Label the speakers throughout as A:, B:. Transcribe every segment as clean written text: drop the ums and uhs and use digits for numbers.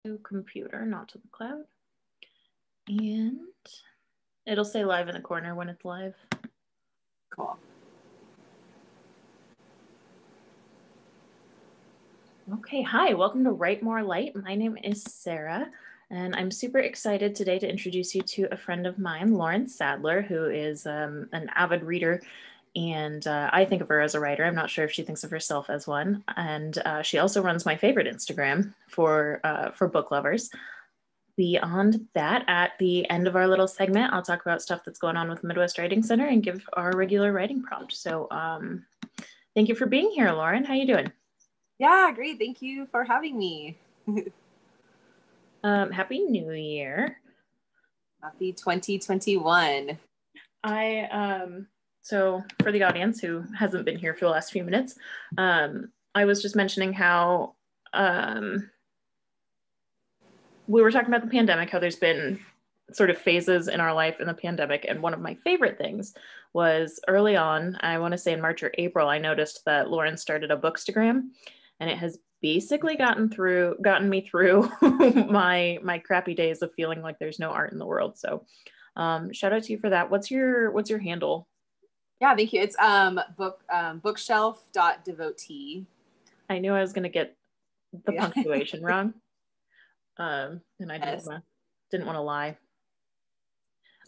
A: to computer, not to the cloud. And it'll say live in the corner when it's live.
B: Cool.
A: Okay, hi, welcome to Write More Light. My name is Sarah, and I'm super excited today to introduce you to a friend of mine, Lauren Saddler, who is an avid reader, and I think of her as a writer. I'm not sure if she thinks of herself as one. And she also runs my favorite Instagram for book lovers. Beyond that, at the end of our little segment, I'll talk about stuff that's going on with the Midwest Writing Center and give our regular writing prompt. So thank you for being here, Lauren. How you doing?
B: Yeah, great. Thank you for having me.
A: Happy New Year.
B: Happy 2021.
A: So for the audience who hasn't been here for the last few minutes, I was just mentioning how we were talking about the pandemic, how there's been sort of phases in our life in the pandemic. And one of my favorite things was early on, I want to say in March or April, I noticed that Lauren started a Bookstagram, and it has basically gotten me through my crappy days of feeling like there's no art in the world. So shout out to you for that. What's your handle?
B: Yeah, thank you. It's bookshelf.devotee.
A: I knew I was going to get the punctuation wrong. And I didn't want to lie.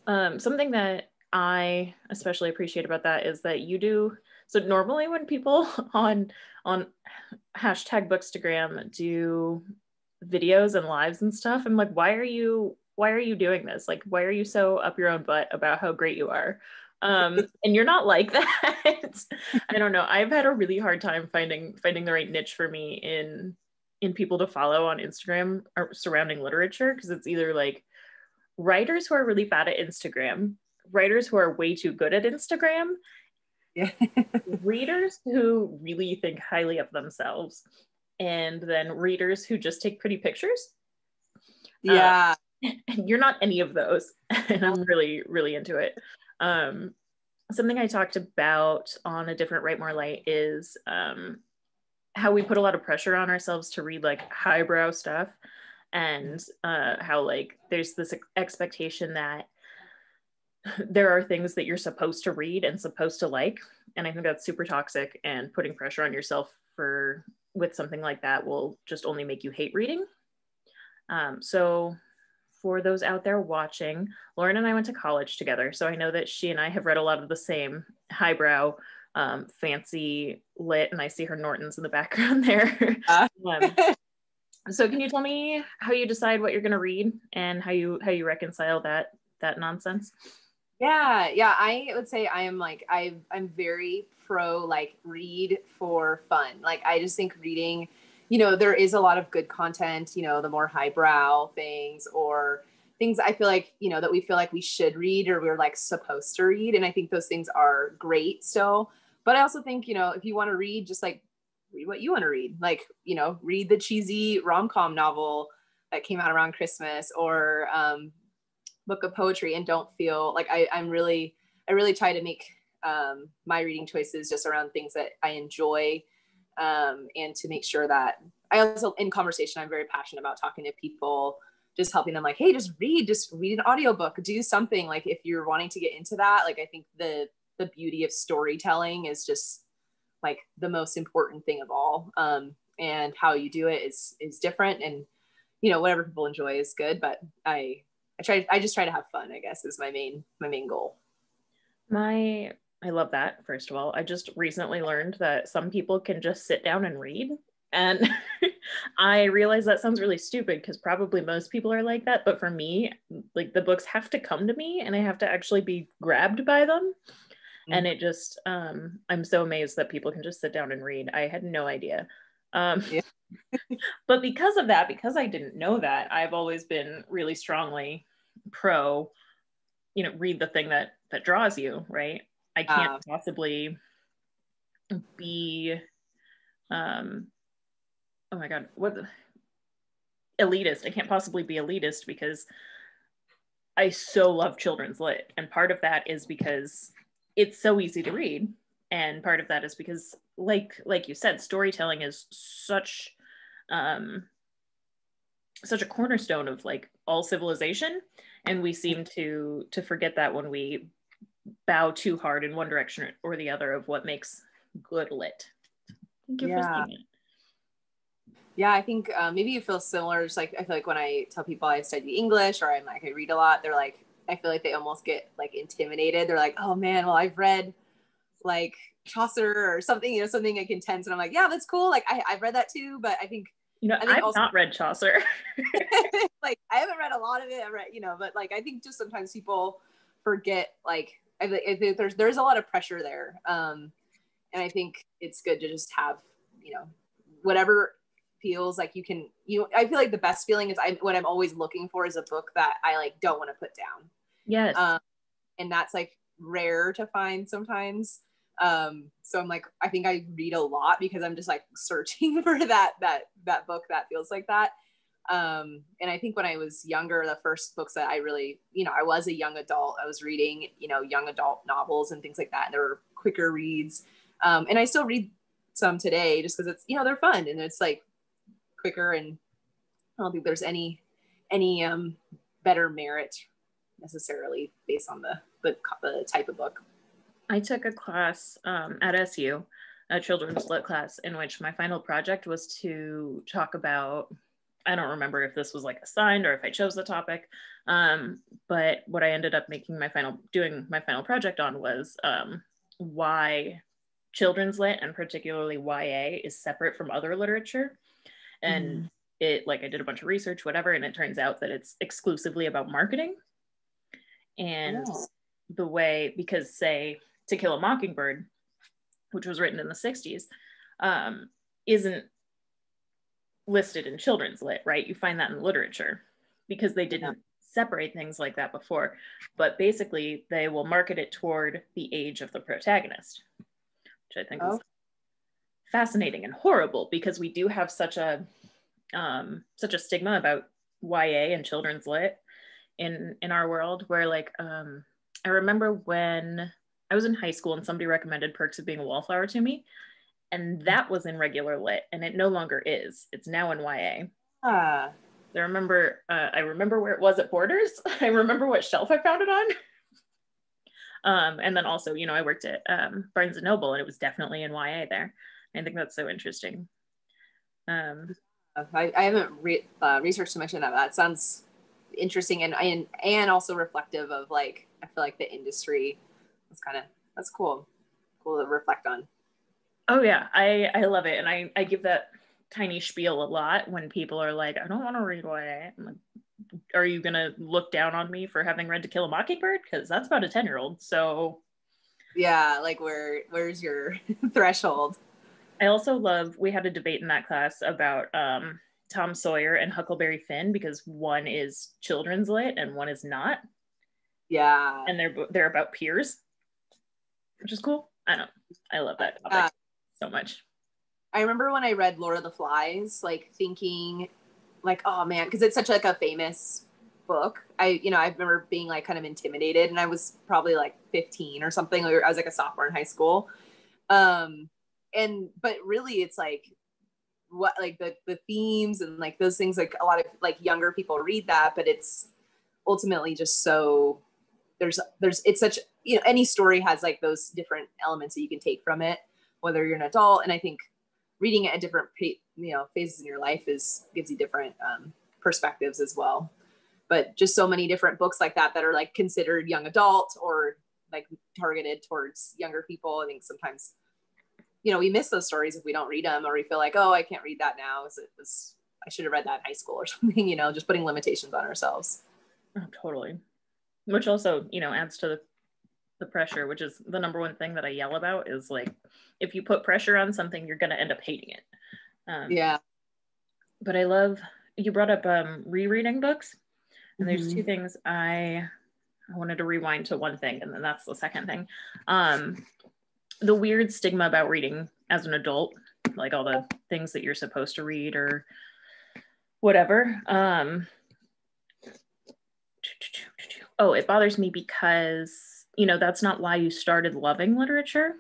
A: Something that I especially appreciate about that is that you do. So normally when people on hashtag Bookstagram do videos and lives and stuff, I'm like, why are you doing this? Like, why are you so up your own butt about how great you are? And you're not like that. I don't know. I've had a really hard time finding the right niche for me in people to follow on Instagram or surrounding literature, because it's either like writers who are really bad at Instagram, writers who are way too good at Instagram, readers who really think highly of themselves, and then readers who just take pretty pictures.
B: Yeah.
A: And you're not any of those. And I'm really, really into it. Something I talked about on a different Write More Light is how we put a lot of pressure on ourselves to read like highbrow stuff, and how like there's this expectation that there are things that you're supposed to read and supposed to like, and I think that's super toxic, and putting pressure on yourself with something like that will just only make you hate reading. So for those out there watching, Lauren and I went to college together, so I know that she and I have read a lot of the same highbrow, fancy lit, and I see her Nortons in the background there. So can you tell me how you decide what you're going to read and how you reconcile that nonsense?
B: Yeah, I would say I am like I'm very pro like read for fun. Like I just think reading, there is a lot of good content, the more highbrow things or things I feel like, that we feel like we should read or we're like supposed to read. And I think those things are great still. But I also think, if you want to read, just like read what you want to read. Like, read the cheesy rom-com novel that came out around Christmas, or book of poetry, and don't feel like I really try to make my reading choices just around things that I enjoy, and to make sure that I also, in conversation, I'm very passionate about talking to people, just helping them like, hey, just read an audiobook, do something. Like if you're wanting to get into that, like I think the beauty of storytelling is just like the most important thing of all, and how you do it is different, and whatever people enjoy is good, but I just try to have fun, I guess, is my main goal.
A: I love that. First of all, I just recently learned that some people can just sit down and read. And I realize that sounds really stupid because probably most people are like that. But for me, like the books have to come to me and I have to actually be grabbed by them. Mm-hmm. And it just, I'm so amazed that people can just sit down and read. I had no idea. But because of that, because I didn't know that, I've always been really strongly pro, read the thing that draws you, right? I can't possibly be, oh my God, elitist. I can't possibly be elitist because I so love children's lit. And part of that is because it's so easy to read. And part of that is because, like you said, storytelling is such such a cornerstone of like all civilization, and we seem to forget that when we bow too hard in one direction or the other of what makes good lit. Thank you for saying it.
B: Yeah, I think maybe you feel similar. Just like I feel like when I tell people I study English or I'm like I read a lot, they're like, I feel like they almost get like intimidated. They're like, oh man, well I've read like Chaucer or something, you know, something like intense, and I'm like, yeah, that's cool. Like I've read that too, but I think
A: I've
B: also,
A: not read Chaucer.
B: like I haven't read a lot of it. I read, you know, but like I think just sometimes people forget. Like I think there's a lot of pressure there, and I think it's good to just have, you know, whatever feels like you can. I feel like the best feeling is what I'm always looking for is a book that I like don't want to put down.
A: Yes,
B: and that's like rare to find sometimes. So I'm like, I think I read a lot because I'm just like searching for that book that feels like that. And I think when I was younger, the first books that I really, you know, I was a young adult, I was reading, you know, young adult novels and things like that. And there were quicker reads. And I still read some today just because it's, you know, they're fun and it's like quicker. And I don't think there's any better merit necessarily based on the type of book.
A: I took a class at SU, a children's lit class, in which my final project was to talk about, I don't remember if this was like assigned or if I chose the topic, but what I ended up doing my final project on was why children's lit, and particularly YA, is separate from other literature. And it, like, I did a bunch of research, whatever, and it turns out that it's exclusively about marketing. And the way, because say To Kill a Mockingbird, which was written in the 60s, isn't listed in children's lit, right? You find that in literature because they didn't separate things like that before. But basically, they will market it toward the age of the protagonist, which I think is fascinating and horrible because we do have such a stigma about YA and children's lit in our world, where like I remember when I was in high school and somebody recommended Perks of Being a Wallflower to me, and that was in regular lit, and it no longer is. It's now in YA. I remember where it was at Borders. I remember what shelf I found it on. And then also, you know, I worked at Barnes & Noble, and it was definitely in YA there. I think that's so interesting.
B: I haven't researched too much on that. That sounds interesting and also reflective of like, I feel like the industry is that's cool to reflect on.
A: Oh yeah, I love it, and I give that tiny spiel a lot when people are like, I don't want to read YA. I'm like, are you gonna look down on me for having read To Kill a Mockingbird? Because that's about a 10-year-old. So
B: yeah, like where's your threshold?
A: I also love, we had a debate in that class about Tom Sawyer and Huckleberry Finn, because one is children's lit and one is not.
B: Yeah.
A: And they're about peers, which is cool. I love that topic so much.
B: I remember when I read Lord of the Flies, like thinking like, oh man, because it's such like a famous book. I remember being like kind of intimidated, and I was probably like 15 or something. I was like a sophomore in high school. But really it's like what, like the themes and like those things, like a lot of like younger people read that, but it's ultimately just so it's such, you know, any story has like those different elements that you can take from it, whether you're an adult. And I think reading it at different, you know, phases in your life gives you different perspectives as well. But just so many different books like that are like considered young adult or like targeted towards younger people. I think sometimes, you know, we miss those stories if we don't read them, or we feel like, oh, I can't read that now. I should have read that in high school or something, you know, just putting limitations on ourselves.
A: Oh, totally. Which also, you know, adds to the pressure, which is the number one thing that I yell about, is like, if you put pressure on something, you're going to end up hating it.
B: Yeah.
A: But I love, you brought up rereading books. And there's two things I wanted to rewind to one thing, and then that's the second thing. The weird stigma about reading as an adult, like all the things that you're supposed to read or whatever. It bothers me because, you know, that's not why you started loving literature.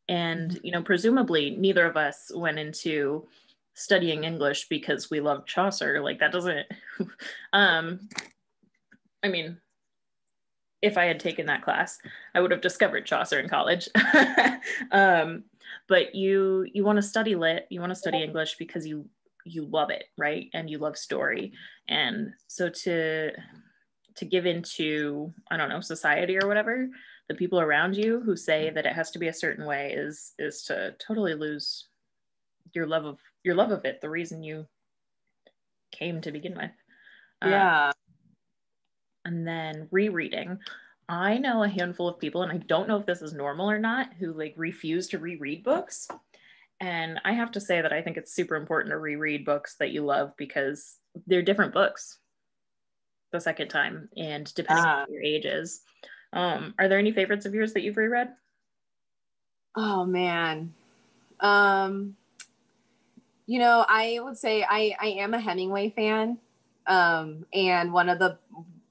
A: And, you know, presumably neither of us went into studying English because we love Chaucer. Like that doesn't, I mean, if I had taken that class, I would have discovered Chaucer in college. But you want to study lit, you want to study English because you love it, right? And you love story. And so to give into, I don't know, society or whatever, the people around you who say that it has to be a certain way is to totally lose your love of it, the reason you came to begin with.
B: Yeah.
A: And then rereading. I know a handful of people, and I don't know if this is normal or not, who like refuse to reread books. And I have to say that I think it's super important to reread books that you love because they're different books the second time, and depending on your ages. Are there any favorites of yours that you've reread?
B: Oh man. You know, I would say I am a Hemingway fan. And one of the,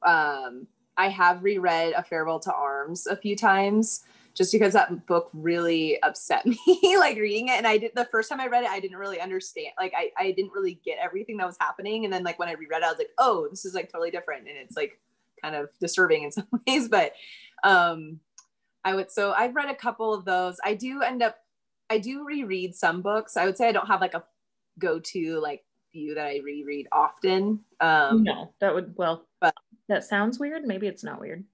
B: I have reread A Farewell to Arms a few times just because that book really upset me, like reading it. And the first time I read it, I didn't really understand. Like, I didn't really get everything that was happening. And then like when I reread it, I was like, oh, this is like totally different. And it's like kind of disturbing in some ways, but, so I've read a couple of those. I do reread some books. I would say I don't have like a go-to like few that I reread often.
A: No,
B: but
A: that sounds weird. Maybe it's not weird.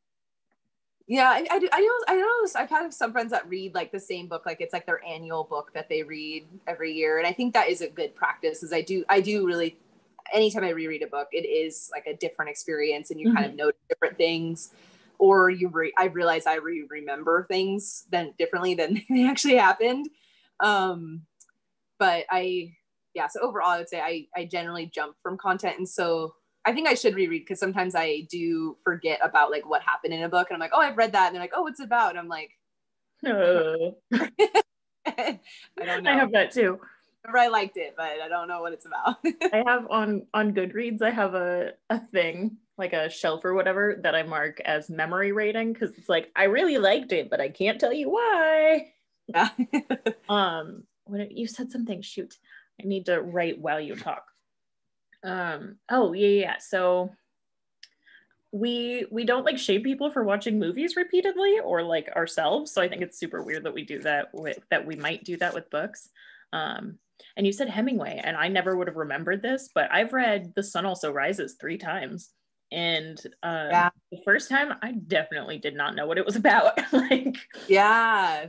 B: Yeah, I know. I've had some friends that read like the same book, like it's like their annual book that they read every year, and I think that is a good practice. Is I do really, anytime I reread a book, it is like a different experience, and you kind of notice different things, or I realize I remember things then differently than they actually happened. But so overall, I would say I generally jump from content, and so I think I should reread because sometimes I do forget about like what happened in a book, and I'm like, oh, I've read that, and they're like, oh, what's it about? And I'm like,
A: no.
B: I don't know.
A: I have that too.
B: I liked it, but I don't know what it's about.
A: I have on Goodreads, I have a thing, like a shelf or whatever, that I mark as memory rating because it's like I really liked it, but I can't tell you why.
B: Yeah.
A: When you said something, shoot, I need to write while you talk. Oh yeah. So we don't like shame people for watching movies repeatedly or like ourselves. So I think it's super weird that we do that that we might do that with books. And you said Hemingway, and I never would have remembered this, but I've read The Sun Also Rises 3 times. And the first time I definitely did not know what it was about. Like,
B: yeah.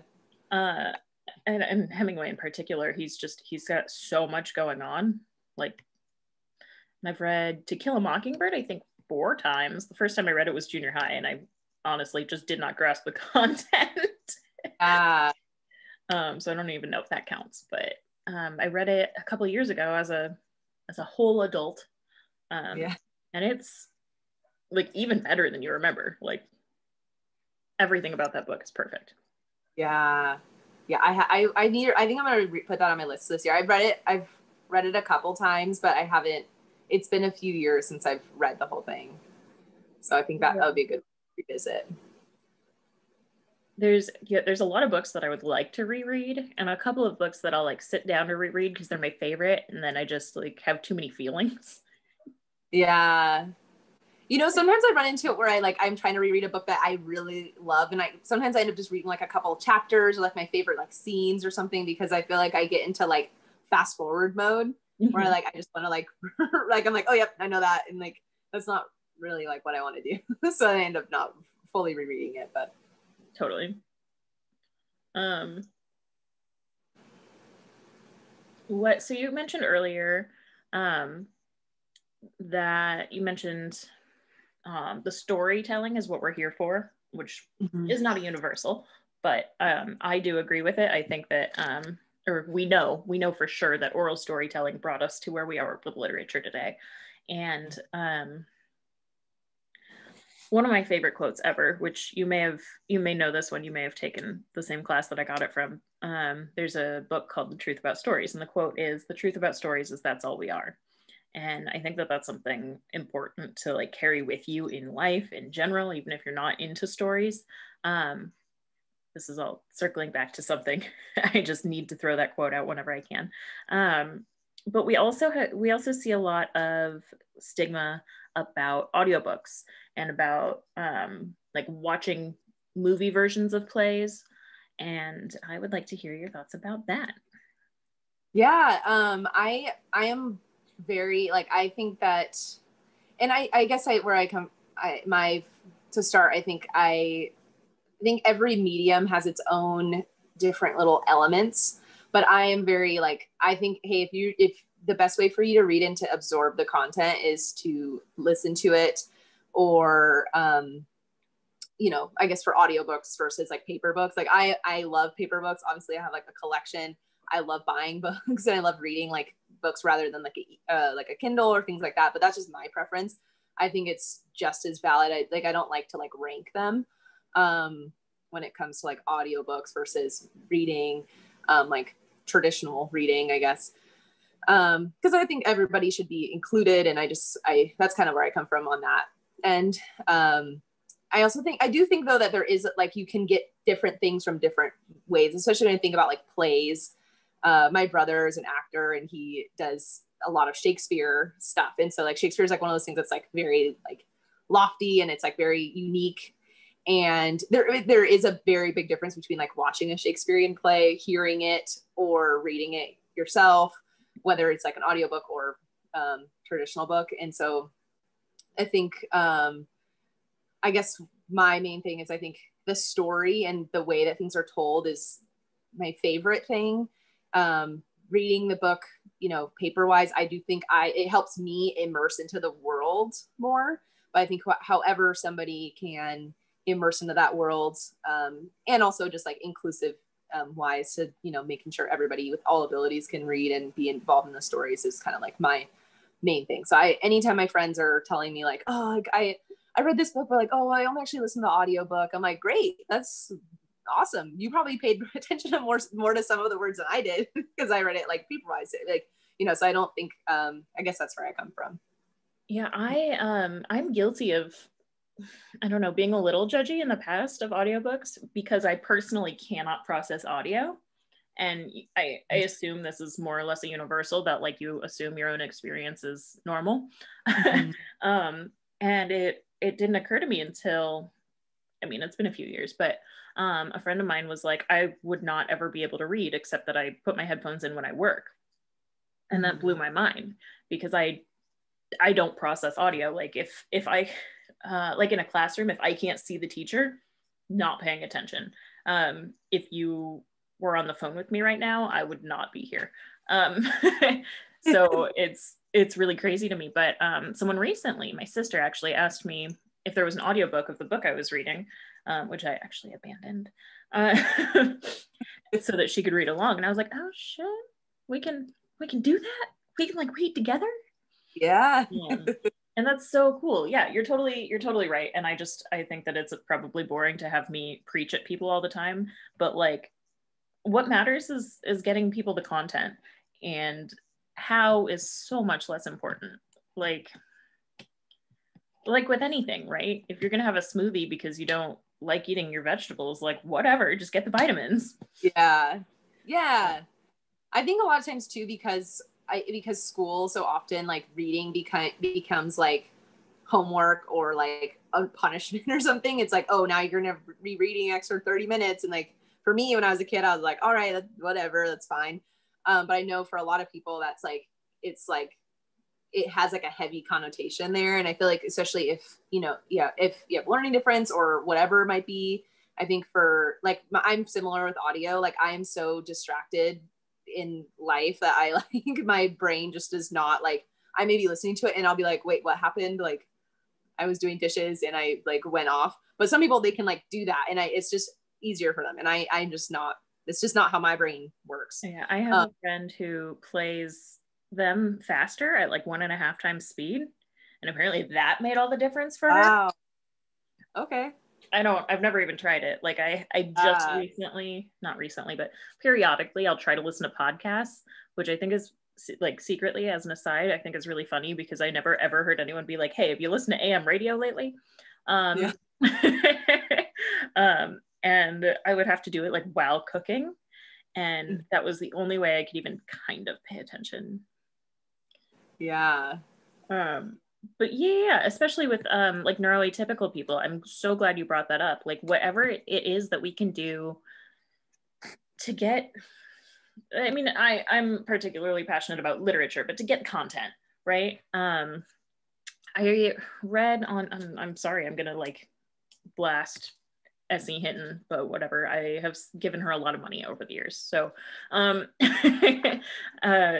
A: And Hemingway in particular, he's got so much going on. Like, and I've read To Kill a Mockingbird, I think 4 times. The first time I read it was junior high, and I honestly just did not grasp the content. So I don't even know if that counts, but I read it a couple of years ago as a whole adult. And it's like even better than you remember. Like everything about that book is perfect.
B: Yeah. I think I'm gonna put that on my list this year. I've read it a couple times, but I haven't. It's been a few years since I've read the whole thing, so I think that would be a good revisit.
A: There's a lot of books that I would like to reread, and a couple of books that I'll like sit down to reread because they're my favorite, and then I just like have too many feelings.
B: Yeah. You know, sometimes I run into it where I'm trying to reread a book that I really love, and sometimes I end up just reading like a couple of chapters or like my favorite like scenes or something because I feel like I get into like fast forward mode where I just want to like I'm like, oh yep, I know that, and like that's not really like what I want to do. So I end up not fully rereading it, but
A: totally. So you mentioned earlier that you mentioned the storytelling is what we're here for, which is not a universal, but I do agree with it. I think that or we know for sure that oral storytelling brought us to where we are with literature today. And one of my favorite quotes ever, which you may know this one, you may have taken the same class that I got it from. There's a book called The Truth About Stories, and the quote is, "The truth about stories is that's all we are." And I think that that's something important to like carry with you in life in general, even if you're not into stories. This is all circling back to something. I just need to throw that quote out whenever I can. but we also see a lot of stigma about audiobooks and about like watching movie versions of plays. And I would like to hear your thoughts about that.
B: Yeah, I am very like, I think that, and I guess where I come, to start, I think every medium has its own different little elements, but I am very like, I think, hey, if the best way for you to read and to absorb the content is to listen to it, or you know, I guess for audiobooks versus like paper books. Like I love paper books. Obviously, I have like a collection. I love buying books, and I love reading like books rather than like a Kindle or things like that. But that's just my preference. I think it's just as valid. I don't like to like rank them when it comes to like audiobooks versus reading, like traditional reading, I guess. Because I think everybody should be included, and that's kind of where I come from on that. And I do think though that there is like, you can get different things from different ways, especially when I think about like plays. My brother is an actor, and he does a lot of Shakespeare stuff. And so like Shakespeare is like one of those things that's like very like lofty, and it's like very unique. And there is a very big difference between like watching a Shakespearean play, hearing it, or reading it yourself, whether it's like an audiobook or traditional book. And so I think, I guess my main thing is, I think the story and the way that things are told is my favorite thing. Reading the book, you know, paper wise, I do think it helps me immerse into the world more. But I think however somebody can immerse into that world, and also just like inclusive wise to, you know, making sure everybody with all abilities can read and be involved in the stories is kind of like my main thing. So anytime my friends are telling me like, oh, like I read this book, but like, oh, I only actually listened to the audiobook. I'm like, great, that's awesome. You probably paid attention to more to some of the words than I did, because I read it like paperwise, like, you know. So I don't think, I guess that's where I come from.
A: Yeah, I'm guilty of, I don't know, being a little judgy in the past of audiobooks, because I personally cannot process audio. And I assume this is more or less a universal, that like you assume your own experience is normal. Mm-hmm. And it didn't occur to me until, I mean, it's been a few years, but a friend of mine was like, I would not ever be able to read except that I put my headphones in when I work. And that blew my mind, because I don't process audio. Like if I, like in a classroom, if I can't see the teacher, not paying attention. If you were on the phone with me right now, I would not be here. So it's really crazy to me. But someone recently, my sister actually asked me if there was an audiobook of the book I was reading, which I actually abandoned, so that she could read along. And I was like, oh shit, we can do that. We can like read together.
B: Yeah.
A: And that's so cool. Yeah, you're totally right. And I think that it's probably boring to have me preach at people all the time, but like what matters is getting people the content, and how is so much less important. Like with anything, right? If you're going to have a smoothie because you don't like eating your vegetables, like whatever, just get the vitamins.
B: Yeah. Yeah. I think a lot of times too, because school so often like reading becomes like homework or like a punishment or something. It's like, oh, now you're going to be reading extra 30 minutes. And like, for me, when I was a kid, I was like, all right, whatever, that's fine. But I know for a lot of people, that's like, it's like, it has like a heavy connotation there. And I feel like, especially if, you know, if you have learning difference or whatever it might be, I think for like, I'm similar with audio. Like I am so distracted in life that I like, my brain just does not like, I may be listening to it and I'll be like, wait, what happened? Like I was doing dishes and I like went off. But some people, they can like do that. And it's just easier for them. And I'm just not, it's just not how my brain works.
A: Yeah. I have a friend who plays them faster at like 1.5 times speed, and apparently that made all the difference for her.
B: Wow. Okay.
A: I've never even tried it. Like I just not recently, but periodically I'll try to listen to podcasts, which I think is like secretly, as an aside, I think is really funny, because I never ever heard anyone be like, hey, have you listened to AM radio lately? Yeah. And I would have to do it like while cooking. And that was the only way I could even kind of pay attention
B: Yeah.
A: But yeah, especially with like neuroatypical people, I'm so glad you brought that up. Like whatever it is that we can do to get, I mean, I'm particularly passionate about literature, but to get content, right? I read on, I'm sorry, I'm gonna like blast Essie Hinton, but whatever. I have given her a lot of money over the years. So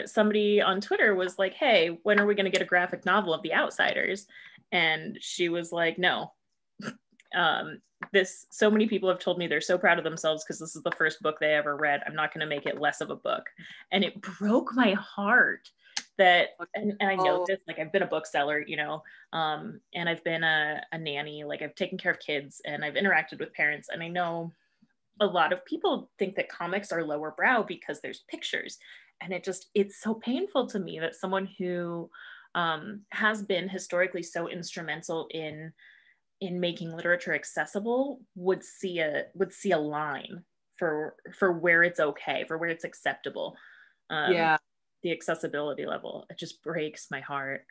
A: somebody on Twitter was like, hey, when are we going to get a graphic novel of The Outsiders? And she was like, no. So many people have told me they're so proud of themselves because this is the first book they ever read. I'm not going to make it less of a book. And it broke my heart that, and I know this, like I've been a bookseller, you know, and I've been a nanny, like I've taken care of kids and I've interacted with parents. And I know a lot of people think that comics are lower brow because there's pictures. And it's so painful to me that someone who has been historically so instrumental in making literature accessible would see a line for where it's okay, for where it's acceptable.
B: Yeah.
A: The accessibility level, it just breaks my heart.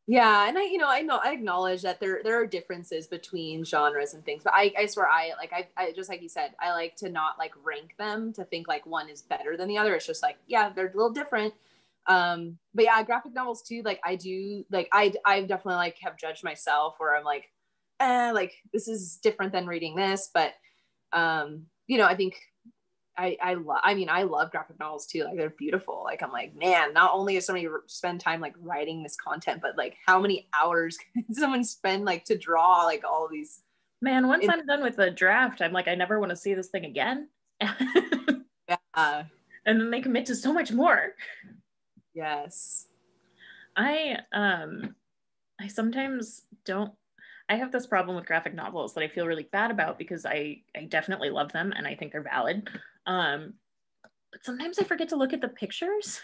B: Yeah, and I acknowledge that there are differences between genres and things, but I swear I just like you said, I like to not like rank them to think like one is better than the other. It's just like, yeah, they're a little different. But yeah, graphic novels too. Like I do, like I definitely like have judged myself where I'm like, like this is different than reading this, but I think I love graphic novels too. Like they're beautiful. Like I'm like, man, not only does somebody spend time like writing this content, but like how many hours can someone spend like to draw like all of these?
A: Man, once I'm done with the draft, I'm like, I never want to see this thing again.
B: Yeah.
A: And then they commit to so much more.
B: Yes.
A: I sometimes don't. I have this problem with graphic novels that I feel really bad about because I definitely love them and I think they're valid. But sometimes I forget to look at the pictures.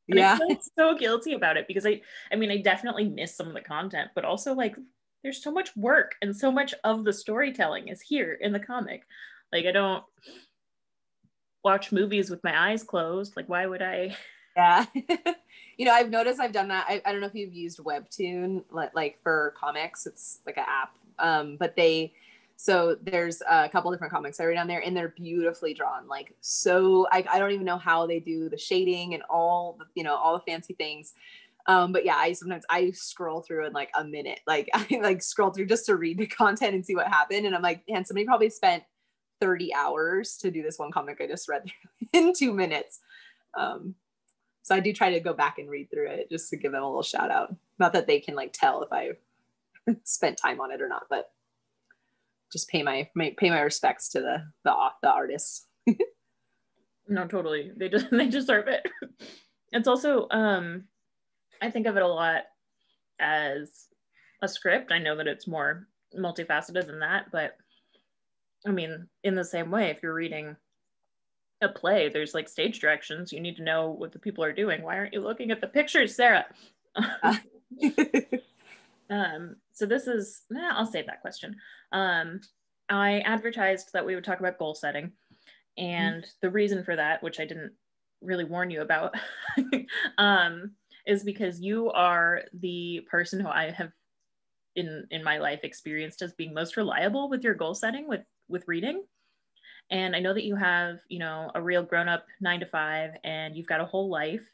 A: And
B: yeah.
A: I feel so guilty about it because I mean, I definitely miss some of the content, but also like there's so much work and so much of the storytelling is here in the comic. Like I don't watch movies with my eyes closed. Like why would I?
B: Yeah. I've noticed I've done that. I don't know if you've used Webtoon like for comics. It's like an app. But so there's a couple different comics I read on there and they're beautifully drawn. Like, so I don't even know how they do the shading and all the fancy things. But yeah, sometimes I scroll through in like a minute. Like I like scroll through just to read the content and see what happened. And I'm like, man, somebody probably spent 30 hours to do this one comic I just read in 2 minutes. So I do try to go back and read through it just to give them a little shout out. Not that they can like tell if I spent time on it or not, but just pay my respects to the artists.
A: No, totally. They deserve it. It's also I think of it a lot as a script. I know that it's more multifaceted than that, but I mean, in the same way, if you're reading a play, there's like stage directions. You need to know what the people are doing. Why aren't you looking at the pictures, Sarah? So this is, I'll save that question. I advertised that we would talk about goal setting. And the reason for that, which I didn't really warn you about, is because you are the person who I have in my life experienced as being most reliable with your goal setting with reading. And I know that you have, a real grown-up 9-to-5 and you've got a whole life.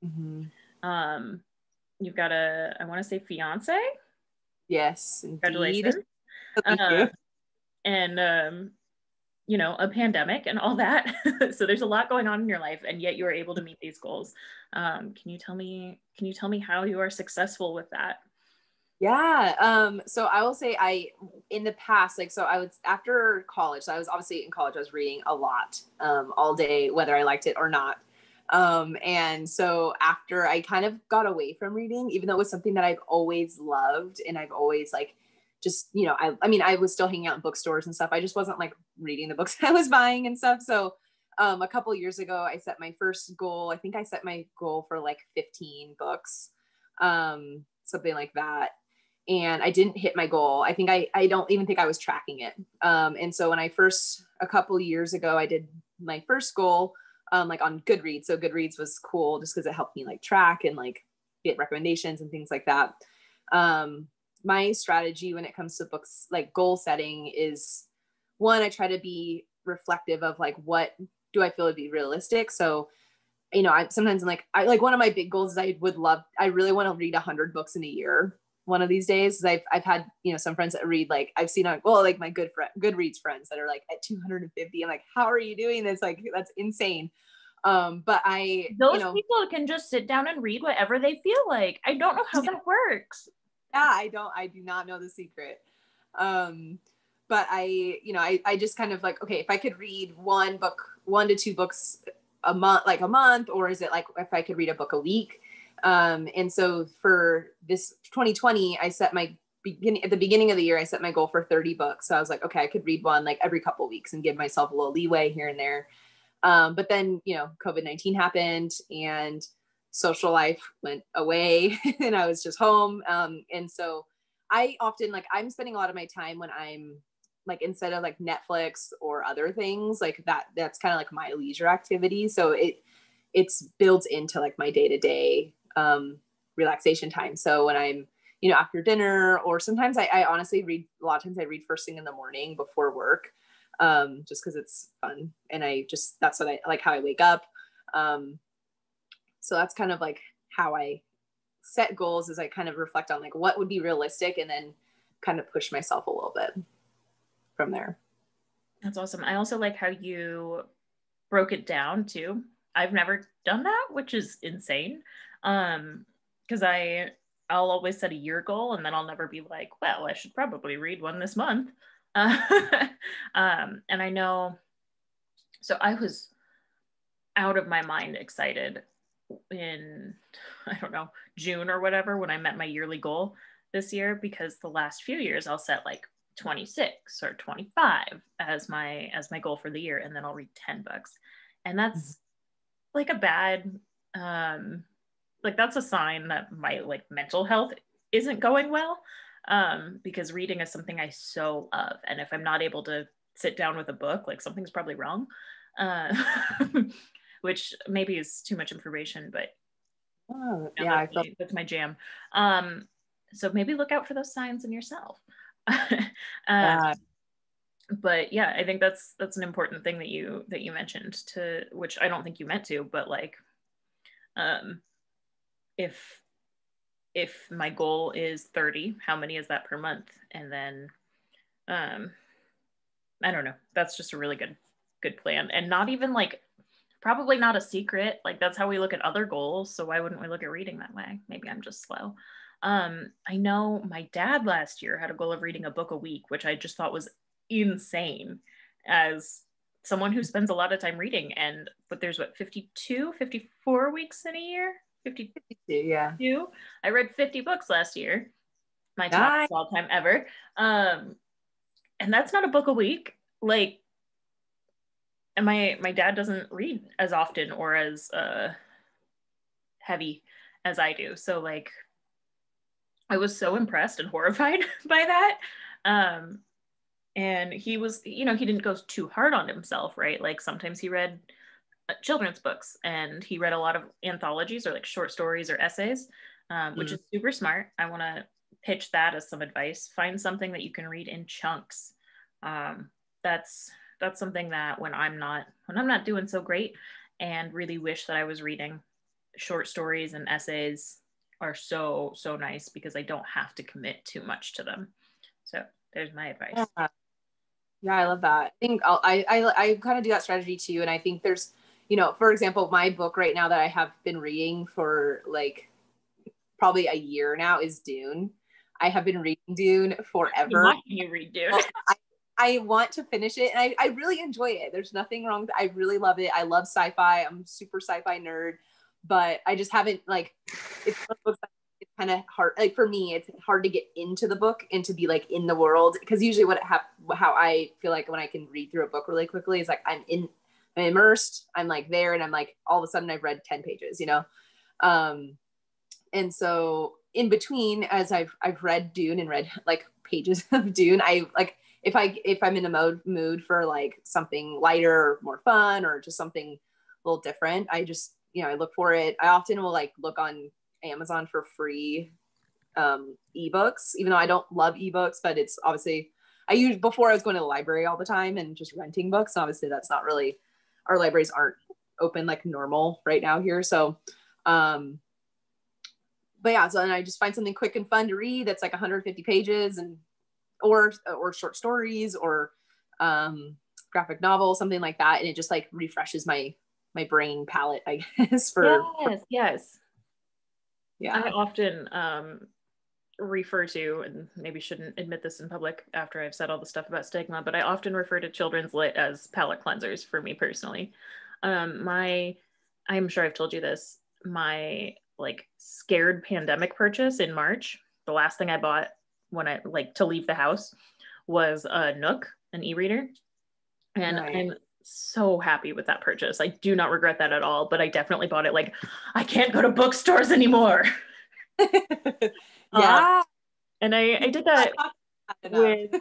B: Mm-hmm.
A: You've got I want to say fiance.
B: Yes, indeed.
A: Congratulations.
B: Thank you.
A: And, a pandemic and all that. So there's a lot going on in your life and yet you're able to meet these goals. Can you tell me how you are successful with that?
B: Yeah. So I will say in the past, like, so I was after college, so I was obviously in college, I was reading a lot, all day, whether I liked it or not. And so after I kind of got away from reading, even though it was something that I've always loved and I've always like, just, I mean, I was still hanging out in bookstores and stuff. I just wasn't like reading the books I was buying and stuff. So, a couple of years ago, I set my first goal. I think I set my goal for like 15 books, something like that. And I didn't hit my goal. I think I don't even think I was tracking it. And so when a couple years ago, I did my first goal, like on Goodreads. So Goodreads was cool just because it helped me like track and like get recommendations and things like that. My strategy when it comes to books, like goal setting, is one, I try to be reflective of like, what do I feel would be realistic? So, you know, I'm like, one of my big goals is I really want to read 100 books in a year one of these days. I've had, you know, some friends that read, like I've seen like my Goodreads friends that are like at 250. I'm like, how are you doing this? Like, that's insane. But
A: those people can just sit down and read whatever they feel like. I don't know how that works.
B: Yeah, I do not know the secret. But I just kind of like, okay, if I could read 1 to 2 books a month, or is it like if I could read a book a week? And so for this 2020, I set at the beginning of the year, I set my goal for 30 books. So I was like, okay, I could read one like every couple of weeks and give myself a little leeway here and there. But then, you know, COVID-19 happened and social life went away and I was just home. And so I often, like, I'm spending a lot of my time when I'm like, instead of like Netflix or other things like that's kind of like my leisure activity. So it's built into like my day-to-day relaxation time. So when I'm, you know, after dinner, or sometimes I honestly read, a lot of times I read first thing in the morning before work, just because it's fun. And that's what I like, how I wake up. So that's kind of like how I set goals, is I kind of reflect on like what would be realistic and then kind of push myself a little bit from there.
A: That's awesome. I also like how you broke it down too. I've never done that, which is insane. Because I'll always set a year goal and then I'll never be like, well, I should probably read one this month. And I know, so I was out of my mind excited in, I don't know, June or whatever, when I met my yearly goal this year, because the last few years I'll set like 26 or 25 as my goal for the year, and then I'll read 10 books. And that's like a bad, like that's a sign that my like mental health isn't going well, because reading is something I so love. And if I'm not able to sit down with a book, like something's probably wrong, which maybe is too much information, but
B: yeah,
A: that's my jam. So maybe look out for those signs in yourself. But yeah, I think that's an important thing that you mentioned, to which I don't think you meant to, but like, if my goal is 30, how many is that per month? And then I don't know, that's just a really good plan, and not even like, probably not a secret. Like, that's how we look at other goals, so why wouldn't we look at reading that way? Maybe I'm just slow. I know my dad last year had a goal of reading a book a week, which I just thought was insane as someone who spends a lot of time reading. But there's what, 54 weeks in a year? 52,
B: yeah.
A: I read 50 books last year, my top all time ever. And that's not a book a week. Like, and my dad doesn't read as often or as heavy as I do. So like, I was so impressed and horrified by that. And he was, you know, he didn't go too hard on himself, right? Like sometimes he read children's books, and he read a lot of anthologies or like short stories or essays, which is super smart. I want to pitch that as some advice. Find something that you can read in chunks. That's something that when I'm not doing so great and really wish that I was reading, short stories and essays are so nice, because I don't have to commit too much to them. So there's my advice.
B: Yeah, I love that. I think I kind of do that strategy too. And I think there's, you know, for example, my book right now that I have been reading for like probably a year now is Dune. I have been reading Dune forever.
A: You read Dune.
B: Well, I want to finish it, and I really enjoy it. There's nothing wrong with it. I really love it. I love sci-fi. I'm a super sci-fi nerd, but I just haven't, like, it's one of those books that it's kind of hard. Like for me, it's hard to get into the book and to be like in the world, because usually how I feel like when I can read through a book really quickly is like I'm immersed. I'm like there, and I'm like, all of a sudden I've read 10 pages, you know? And so in between, as I've read Dune and read like pages of Dune, I like, if I'm in a mood for like something lighter or more fun, or just something little different. I just, I look for it. I often will like look on Amazon for free ebooks, even though I don't love ebooks, but it's obviously before I was going to the library all the time and just renting books. Obviously that's not really, our libraries aren't open like normal right now here. So, but yeah, so then I just find something quick and fun to read that's like 150 pages and, or short stories or graphic novel, something like that. And it just like refreshes my brain palette, I guess,
A: Yes.
B: Yeah.
A: I often refer to, and maybe shouldn't admit this in public after I've said all the stuff about stigma, but I often refer to children's lit as palate cleansers for me personally. I'm sure I've told you this, my like scared pandemic purchase in March, the last thing I bought when I like to leave the house was a Nook, an e-reader. And
B: Right.
A: I'm so happy with that purchase. I do not regret that at all, but I definitely bought it like, I can't go to bookstores anymore.
B: Yeah.
A: And I did that with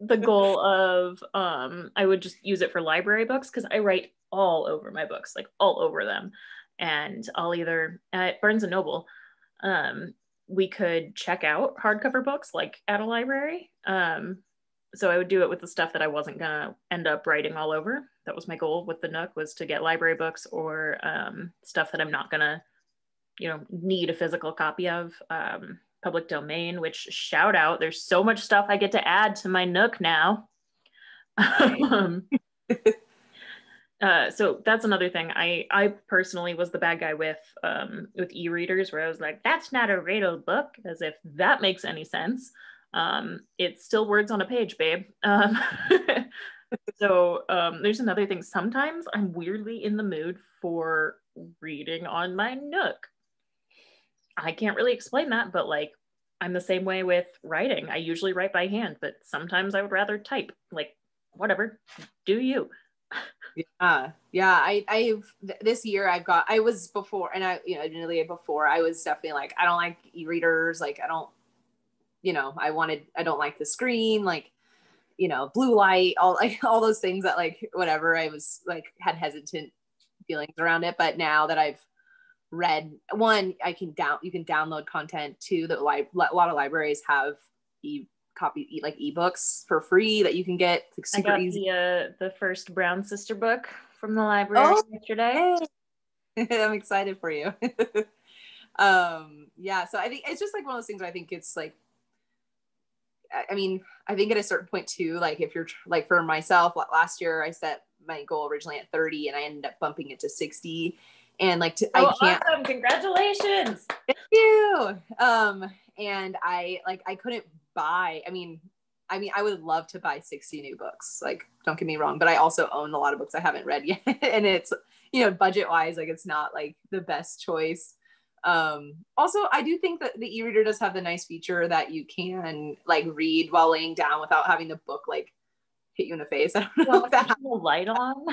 A: the goal of I would just use it for library books because I write all over my books, like all over them. And I'll either at Barnes and Noble, we could check out hardcover books like at a library. So I would do it with the stuff that I wasn't gonna end up writing all over. That was my goal with the Nook, was to get library books or stuff that I'm not gonna, need a physical copy of. Public domain, which shout out, there's so much stuff I get to add to my Nook now. So that's another thing. I personally was the bad guy with e-readers, where I was like, that's not a Rado book, as if that makes any sense. It's still words on a page, babe. So there's another thing. Sometimes I'm weirdly in the mood for reading on my Nook. I can't really explain that, but like, I'm the same way with writing. I usually write by hand, but sometimes I would rather type. Like, whatever, do you?
B: Yeah. This year I was before, and admittedly before I was definitely like, I don't like e-readers. Like, I don't, I don't like the screen, like, blue light, all those things that like, whatever, I was like, had hesitant feelings around it. But now that I've read, one, you can download content. Two, that a lot of libraries have ebooks for free that you can get like, super easy.
A: The first Brown Sister book from the library yesterday.
B: I'm excited for you. Yeah, so I think it's just like one of those things where I think it's like, I mean, I think at a certain point too, like if you're like, for myself, last year I set my goal originally at 30 and I ended up bumping it to 60. And like, I can't.
A: Awesome. Congratulations.
B: Thank you. And I couldn't buy, I mean, I would love to buy 60 new books. Like, don't get me wrong, but I also own a lot of books I haven't read yet. And it's, budget wise, like it's not like the best choice. Also, I do think that the e-reader does have the nice feature that you can like read while laying down without having the book like hit you in the face. I don't know if that has
A: the light on.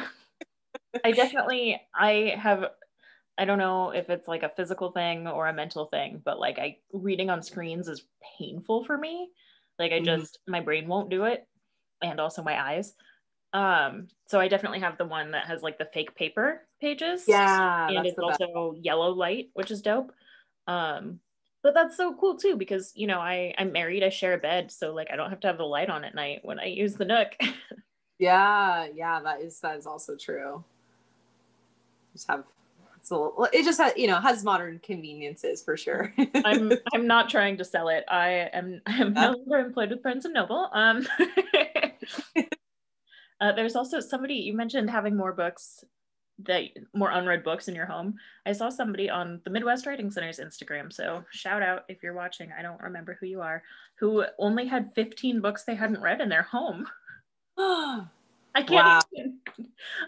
A: I don't know if it's like a physical thing or a mental thing, but like reading on screens is painful for me. Like my brain won't do it. And also my eyes. So I definitely have the one that has like the fake paper pages.
B: Yeah.
A: And it's also yellow light, which is dope. But that's so cool too, because I'm married, I share a bed. So like I don't have to have the light on at night when I use the Nook.
B: Yeah, that is also true. It just has modern conveniences for sure.
A: I'm not trying to sell it. I am no longer employed with Barnes and Noble. There's also somebody, you mentioned having more unread books in your home. I saw somebody on the Midwest Writing Center's Instagram, so shout out if you're watching, I don't remember who you are, who only had 15 books they hadn't read in their home. I can't even,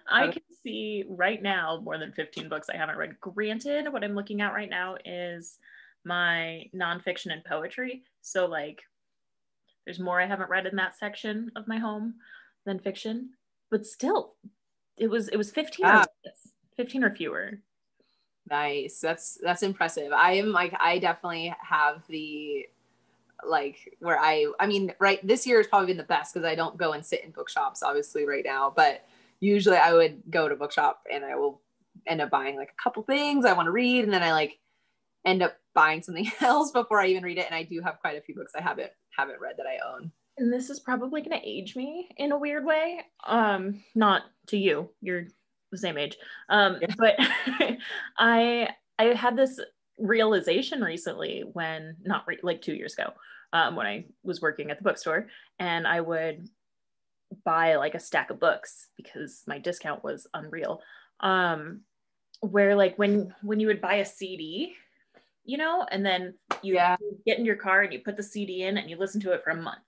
A: I can see right now more than 15 books I haven't read. Granted, what I'm looking at right now is my nonfiction and poetry. So like there's more I haven't read in that section of my home than fiction, but still it was 15 or less, 15 or fewer.
B: Nice. That's impressive. I definitely have the like where I mean, right, this year has probably been the best because I don't go and sit in bookshops obviously right now, but usually I would go to bookshop and I will end up buying like a couple things I want to read, and then I like end up buying something else before I even read it. And I do have quite a few books I haven't read that I own.
A: And this is probably going to age me in a weird way. Not to you, you're the same age. But I had this realization recently when, like 2 years ago, when I was working at the bookstore, and I would buy like a stack of books because my discount was unreal. Where like when you would buy a CD, you know, and then you get in your car and you put the CD in and you listen to it for a month.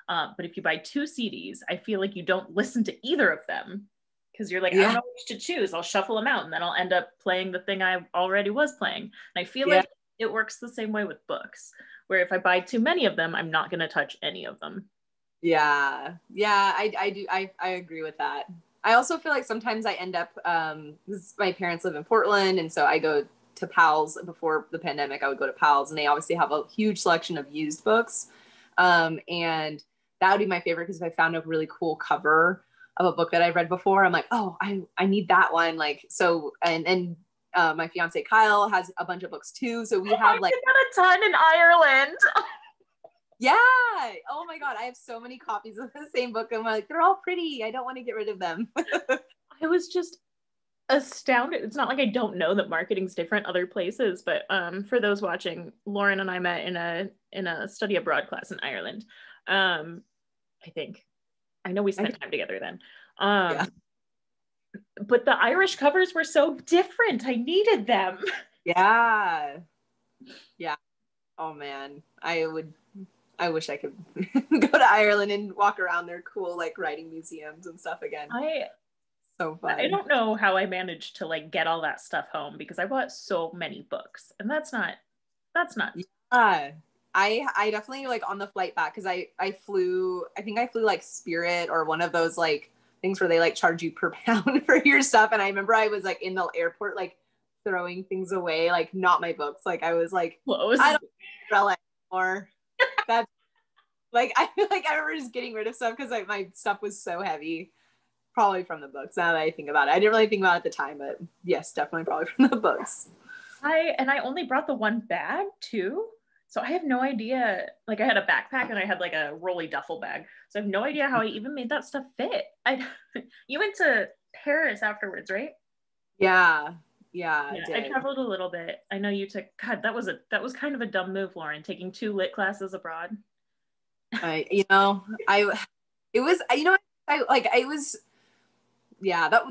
A: But if you buy 2 CDs, I feel like you don't listen to either of them because you're like, I don't know which to choose. I'll shuffle them out and then I'll end up playing the thing I already was playing. And I feel like it works the same way with books, where if I buy too many of them, I'm not going to touch any of them.
B: Yeah, I do. I agree with that. I also feel like sometimes I end up, my parents live in Portland, and so I go to Powell's. Before the pandemic, I would go to Powell's, and they obviously have a huge selection of used books. And that would be my favorite, because if I found a really cool cover of a book that I've read before, I'm like, oh, I need that one. Like, so, and my fiance Kyle has a bunch of books too. So we have like
A: a ton in Ireland.
B: Yeah. Oh my God. I have so many copies of the same book. I'm like, they're all pretty. I don't want to get rid of them.
A: I was just astounded. It's not like I don't know that marketing's different other places, but for those watching, Lauren and I met in a study abroad class in Ireland. I think. I know we spent time together then. But the Irish covers were so different. I needed them. Yeah.
B: Oh man. I wish I could go to Ireland and walk around their cool like writing museums and stuff again. So fun.
A: I don't know how I managed to like get all that stuff home, because I bought so many books, and that's not.
B: Yeah. I definitely like on the flight back, because I think I flew like Spirit or one of those like things where they like charge you per pound for your stuff. And I remember I was like in the airport like throwing things away, like not my books. Like I was like,
A: close.
B: I don't know anymore. That's like, I feel like I remember just getting rid of stuff because like my stuff was so heavy, probably from the books. Now that I think about it, I didn't really think about it at the time, but yes, definitely probably from the books.
A: I only brought the one bag too, so I have no idea. Like I had a backpack and I had like a rolly duffel bag, so I have no idea how I even made that stuff fit. You went to Paris afterwards, right?
B: Yeah,
A: I traveled a little bit. I know you took. God, that was kind of a dumb move, Lauren, taking 2 lit classes abroad.
B: That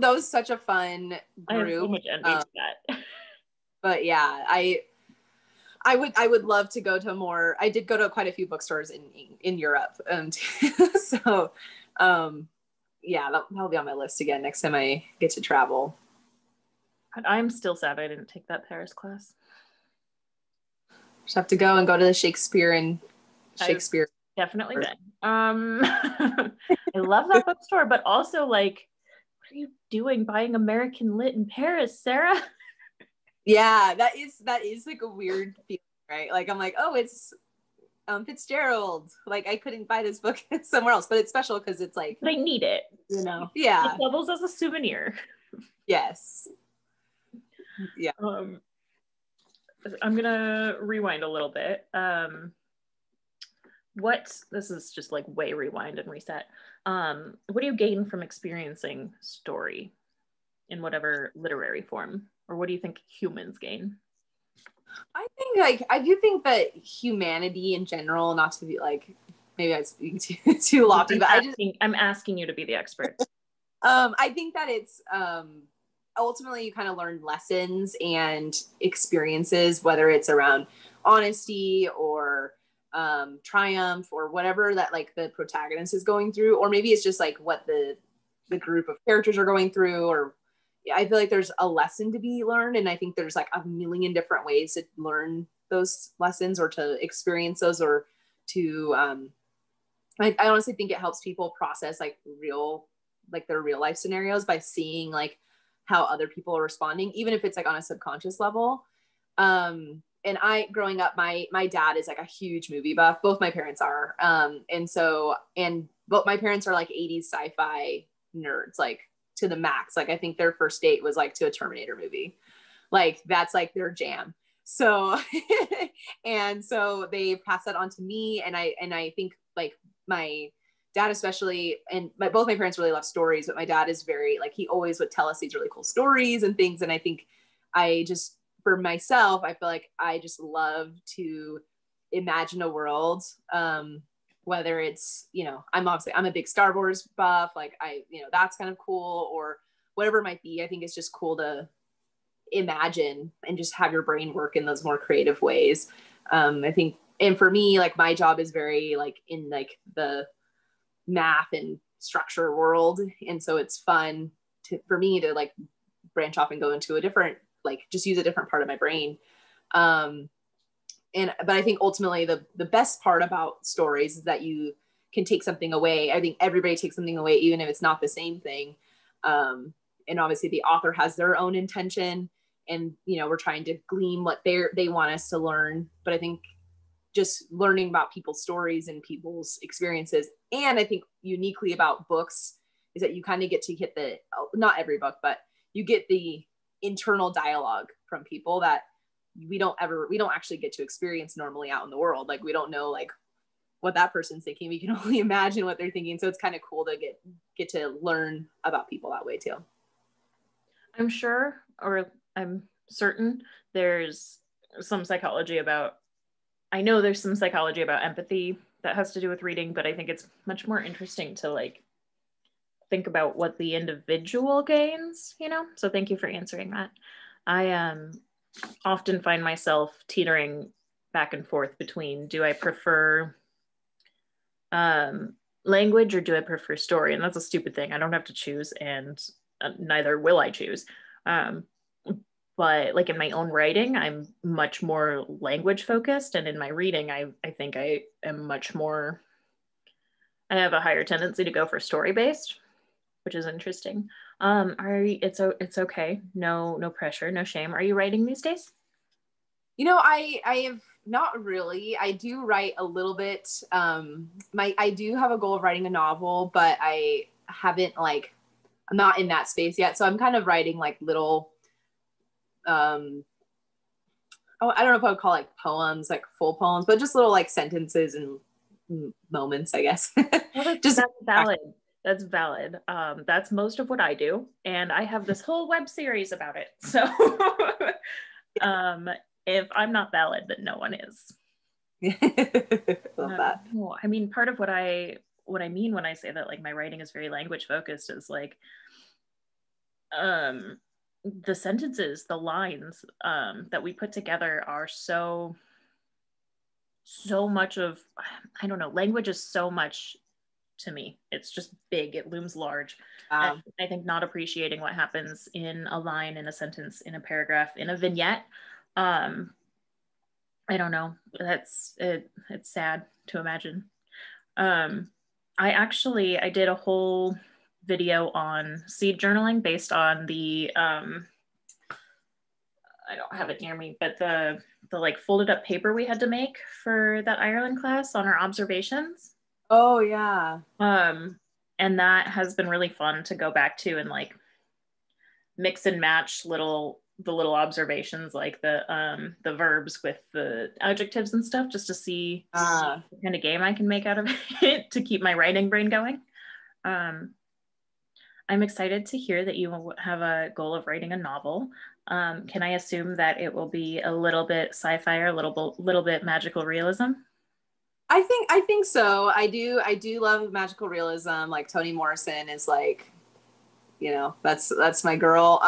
B: was such a fun group.
A: I have so much envy to that.
B: But yeah, I would love to go to more. I did go to quite a few bookstores in Europe, so that'll be on my list again next time I get to travel.
A: I'm still sad I didn't take that Paris class.
B: Just have to go to the Shakespeare.
A: Definitely did. I love that bookstore, but also like, what are you doing buying American lit in Paris, Sarah?
B: Yeah, that is like a weird feeling, right? Like I'm like, oh, it's Fitzgerald. Like I couldn't buy this book somewhere else, but it's special because it's like,
A: they need it,
B: Yeah,
A: it doubles as a souvenir.
B: Yes. Yeah.
A: I'm gonna rewind a little bit. This is just like way rewind and reset. What do you gain from experiencing story in whatever literary form, or what do you think humans gain?
B: I do think that humanity in general, not to be like, maybe I'm speaking too lofty, but
A: I'm asking you to be the expert.
B: I think that it's ultimately you kind of learn lessons and experiences, whether it's around honesty or triumph or whatever that like the protagonist is going through, or maybe it's just like what the group of characters are going through, or I feel like there's a lesson to be learned, and I think there's like a million different ways to learn those lessons or to experience those, or to I honestly think it helps people process like their real life scenarios by seeing like how other people are responding, even if it's like on a subconscious level. And growing up, my dad is like a huge movie buff. Both my parents are. Both my parents are like 80s sci-fi nerds, like to the max. Like I think their first date was like to a Terminator movie. Like that's like their jam. So and so they passed that on to me, and I think like my dad especially, and both my parents really love stories, but my dad is very like, he always would tell us these really cool stories and things. And I think I just, for myself, I feel like I just love to imagine a world, whether it's, you know, I'm a big Star Wars buff, like you know, that's kind of cool, or whatever it might be. I think it's just cool to imagine and just have your brain work in those more creative ways. I think, and for me, like my job is very like in like the math and structure world. And so it's fun for me to like branch off and go into a different, like just use a different part of my brain. But I think ultimately the best part about stories is that you can take something away. I think everybody takes something away, even if it's not the same thing. And obviously the author has their own intention, and, you know, we're trying to glean what they want us to learn. But I think just learning about people's stories and people's experiences. And I think uniquely about books is that you kind of get to hit not every book, but you get the internal dialogue from people that we don't actually get to experience normally out in the world. Like we don't know like what that person's thinking. We can only imagine what they're thinking. So it's kind of cool to get to learn about people that way too.
A: I'm sure, or I'm certain there's some psychology about, I know there's some psychology about empathy that has to do with reading, but I think it's much more interesting to like think about what the individual gains, you know? So thank you for answering that. I often find myself teetering back and forth between, do I prefer language or do I prefer story? And that's a stupid thing. I don't have to choose, and neither will I choose. But like in my own writing, I'm much more language focused. And in my reading, I think I am much more, I have a higher tendency to go for story based, which is interesting. It's okay. No pressure, no shame. Are you writing these days?
B: You know, I have not really. I do write a little bit. I do have a goal of writing a novel, but I haven't I'm not in that space yet. So I'm kind of writing like little, I don't know if I would call like poems, like full poems, but just little like sentences and moments, I guess.
A: Well, that's valid. That's valid. That's most of what I do. And I have this whole web series about it. So if I'm not valid, then no one is.
B: Love that.
A: Well, I mean, part of what I mean when I say that like my writing is very language focused is like the sentences, the lines that we put together are so much of, I don't know, language is so much to me. It's just big, it looms large. And I think not appreciating what happens in a line, in a sentence, in a paragraph, in a vignette, I don't know, it's sad to imagine. I did a whole video on seed journaling based on the I don't have it near me, but the like folded up paper we had to make for that Ireland class on our observations.
B: Oh yeah.
A: And that has been really fun to go back to and like mix and match the little observations, like the verbs with the adjectives and stuff, just to see what kind of game I can make out of it to keep my writing brain going. I'm excited to hear that you have a goal of writing a novel. Can I assume that it will be a little bit sci-fi or a little bit magical realism?
B: I think so. I do love magical realism. Like Toni Morrison is like, you know, that's my girl.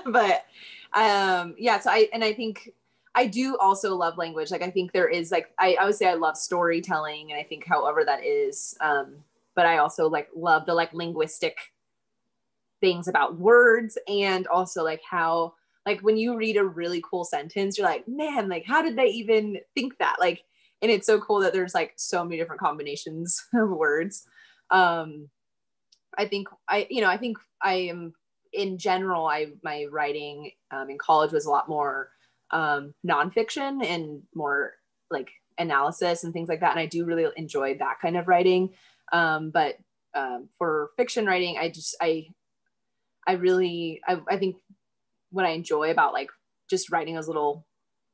B: But yeah, so I think I do also love language. Like I think there is like, I would say I love storytelling, and I think however that is, but I also like love the like linguistic things about words, and also like how, like when you read a really cool sentence, you're like, man, like how did they even think that? Like, and it's so cool that there's like so many different combinations of words. I think I am in general, my writing in college was a lot more nonfiction and more like analysis and things like that. And I do really enjoy that kind of writing. But for fiction writing, I think what I enjoy about like just writing those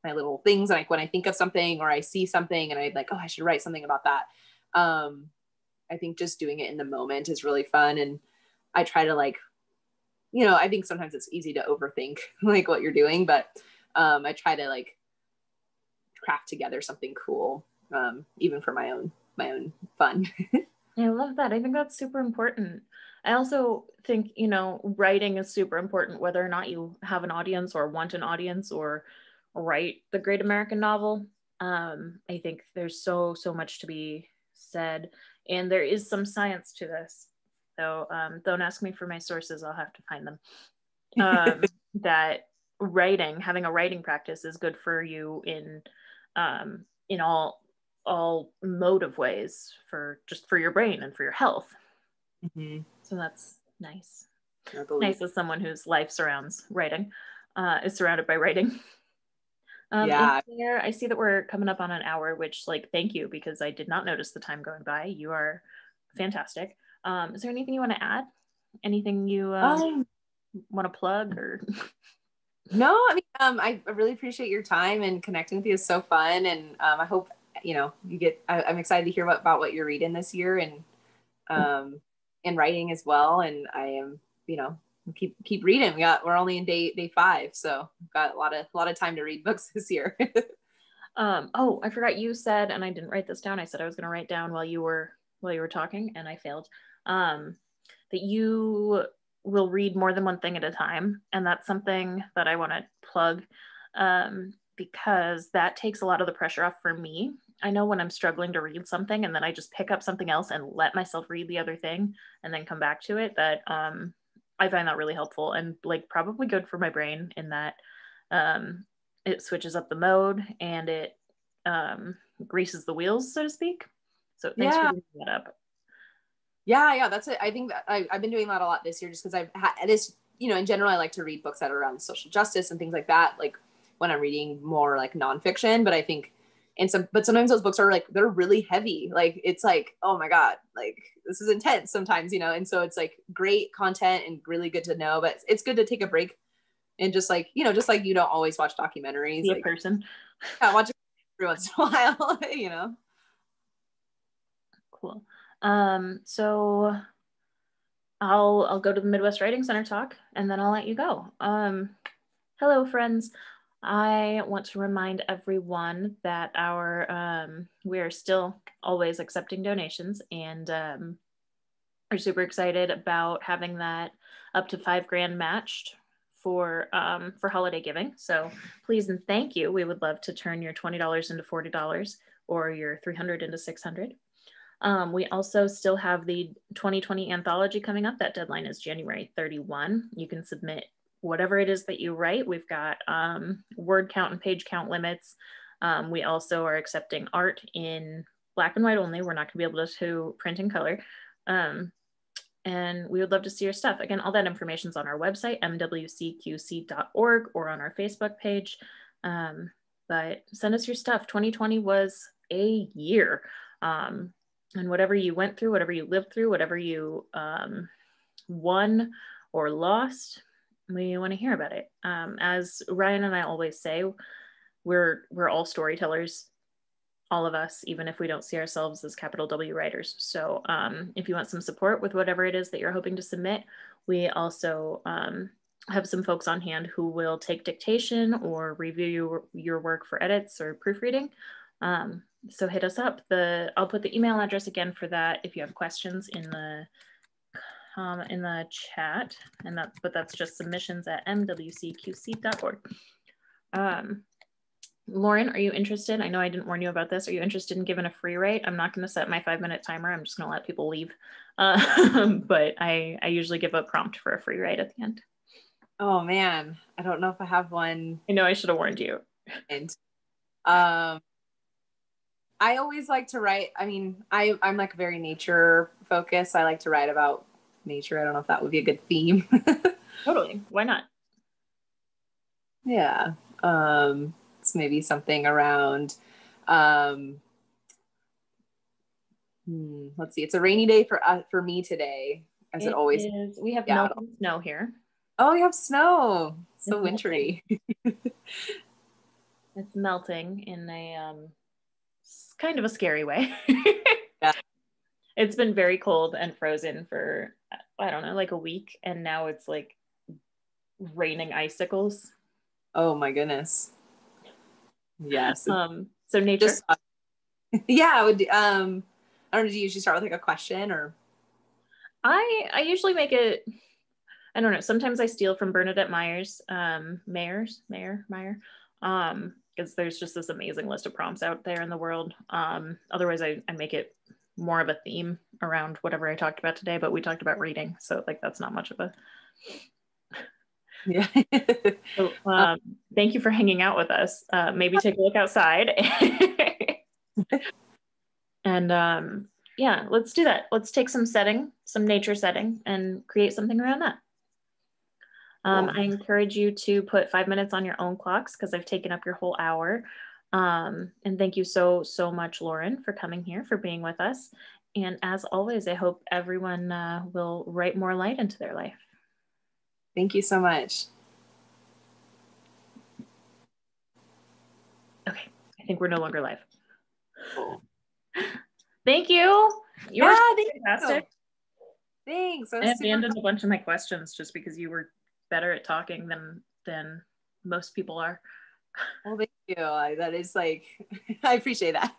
B: my little things, like when I think of something or I see something and I'm like, oh, I should write something about that. I think just doing it in the moment is really fun. And I try to like, I think sometimes it's easy to overthink like what you're doing, but I try to like craft together something cool, even for my own fun.
A: I love that. I think that's super important. I also think, writing is super important, whether or not you have an audience or want an audience or write the great American novel. I think there's so much to be said, and there is some science to this. So don't ask me for my sources, I'll have to find them. That having a writing practice is good for you in all mode of ways, for your brain and for your health. Mm-hmm. So that's nice. Nice as someone whose life surrounds writing, is surrounded by writing.
B: Yeah.
A: Claire, I see that we're coming up on an hour, which thank you, because I did not notice the time going by. You are fantastic. Is there anything you want to add? Anything you want to plug or?
B: No, I mean, I really appreciate your time, and connecting with you is so fun. And I hope, I'm excited to hear about what you're reading this year, and writing as well. And I am, keep reading. We're only in day 5, so we've got a lot of time to read books this year.
A: Oh, I forgot, you said, and I didn't write this down. I said I was going to write down while you were talking, and I failed. That you will read more than one thing at a time, and that's something that I want to plug, because that takes a lot of the pressure off for me. I know when I'm struggling to read something and then I just pick up something else and let myself read the other thing and then come back to it, that I find that really helpful and probably good for my brain, in that it switches up the mode and it greases the wheels, so to speak. So thanks for bringing that up.
B: Yeah, that's it. I think that I've been doing that a lot this year, just because I've had this, in general, I like to read books that are around social justice and things like that, like when I'm reading more like nonfiction. But I think, but sometimes those books are they're really heavy. Like, it's like, oh my God, like this is intense sometimes, and so it's like great content and really good to know, but it's good to take a break and just just like you don't always watch documentaries.
A: Be a person.
B: Yeah, watch it every once in a while,
A: Cool. So I'll go to the Midwest Writing Center talk, and then I'll let you go. Hello, friends. I want to remind everyone that we are still always accepting donations, and are super excited about having that up to $5,000 matched for holiday giving. So please and thank you. We would love to turn your $20 into $40 or your $300 into $600. We also still have the 2020 anthology coming up. That deadline is January 31. You can submit whatever it is that you write. We've got word count and page count limits. We also are accepting art in black and white only. We're not going to be able to print in color. And we would love to see your stuff. Again, all that information is on our website, mwcqc.org, or on our Facebook page. But send us your stuff. 2020 was a year. And whatever you went through, whatever you lived through, whatever you won or lost, we want to hear about it. As Ryan and I always say, we're all storytellers, all of us, even if we don't see ourselves as capital W writers. So if you want some support with whatever it is that you're hoping to submit, we also have some folks on hand who will take dictation or review your work for edits or proofreading. So hit us up. I'll put the email address again for that if you have questions in the chat, but that's just submissions@mwcqc.org. Lauren, are you interested? I know I didn't warn you about this. Are you interested in giving a free write? I'm not going to set my 5-minute timer. I'm just going to let people leave. But I usually give a prompt for a free write at the end.
B: Oh man, I don't know if I have one.
A: I know I should have warned you.
B: And I always like to write. I mean, I'm like very nature focused. I like to write about nature. I don't know if that would be a good theme.
A: Totally. Why not?
B: Yeah. It's maybe something around, let's see, it's a rainy day for me today. As it
A: It
B: always
A: is, we have
B: Seattle.
A: melting snow here.
B: Oh, you have snow. So
A: It's
B: wintry.
A: It's melting in a kind of a scary way.
B: Yeah.
A: It's been very cold and frozen for, I don't know, like a week, and now it's like raining icicles.
B: Oh my goodness. Yes.
A: So nature.
B: Just yeah, I would I don't know, do you usually start with like a question or
A: I usually make it, I don't know, sometimes I steal from Bernadette Meyer's Meyer, because there's just this amazing list of prompts out there in the world. Otherwise I make it more of a theme around whatever I talked about today, but we talked about reading, so like that's not much of a
B: yeah.
A: So, thank you for hanging out with us. Maybe take a look outside. And yeah, let's do that. Let's take some nature setting, and create something around that.
B: Cool.
A: I encourage you to put 5 minutes on your own clocks, because I've taken up your whole hour. And thank you so much, Lauren, for coming here, for being with us. And as always, I hope everyone will write more light into their life.
B: Thank you so much.
A: Okay, I think we're no longer live.
B: Cool.
A: Thank you. You were fantastic.
B: Thanks.
A: I abandoned a bunch of my questions just because you were better at talking than most people are.
B: Well, thank you. That is like, I appreciate that.